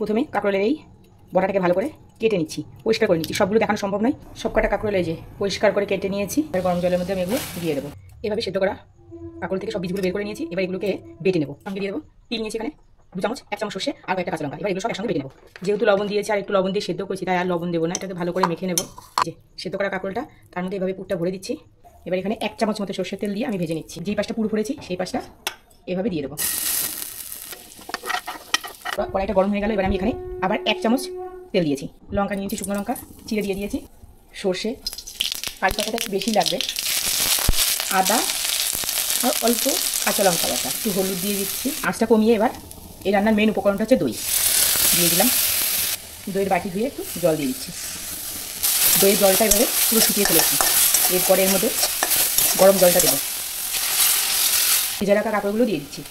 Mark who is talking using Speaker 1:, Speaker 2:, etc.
Speaker 1: প্রথমে কাঁকরোলের এই বড়াটাকে ভালো করে কেটে নিচ্ছি, পরিষ্কার করে নিচ্ছি। সবগুলো দেখানো সম্ভব নয়। সব কটা কাঁকরোল এই যে পরিষ্কার করে কেটে নিয়েছি। এবার গরম জলের মধ্যে আমি এগুলো দিয়ে দেবো। এভাবে সেদ্ধ করা কাঁকরোল থেকে সব বীজগুলো বের করে নিয়েছি। এবার এগুলোকে বেটে নেবো। সঙ্গে দিয়ে দেবো তিল নিয়েছি এখানে 2 চামচ, 1 চামচ সর্ষে আর একটা কাঁচা লঙ্কা। এবার এগুলো সব একসঙ্গে বেটে নেবো। যেহেতু লবণ দিয়েছি আর একটু লবণ দিয়ে সেদ্ধ করেছি, তাই আর লবণ দেবো না। এটাকে ভালো করে মেখে নেবো। যে সেদ্ধ করা কাঁকরোলটা তার মধ্যে এভাবে পুরটা ভরে দিচ্ছি। এবার এখানে 1 চামচ মতো সর্ষের তেল দিয়ে আমি ভেজে নিচ্ছি। যেই পাশটা পুরো ভরেছি সেই পাশটা এভাবে দিয়ে দেবো। কড়াইটা গরম হয়ে গেল। এবার আমি এখানে আবার 1 চামচ তেল দিয়েছি। লঙ্কা নিয়েছি, শুকনো লঙ্কা চিড়ে দিয়ে দিয়েছি। সর্ষে কারি পাতাটা একটু বেশি লাগবে। আদা আর অল্প কাঁচা লঙ্কা বাটা, একটু হলুদ দিয়ে দিচ্ছি। আঁচটা কমিয়ে এবার এই রান্নার মেন উপকরণটা হচ্ছে দই দিয়ে দিলাম। দইয়ের বাটি ধুয়ে একটু জল দিয়ে দিচ্ছি। দইয়ের জলটা এভাবে পুরো শুকিয়ে ফেলেছি। এরপরে এর মধ্যে গরম জলটা দেবো। ভেজে রাখা কাঁকড়গুলো দিয়ে দিচ্ছি।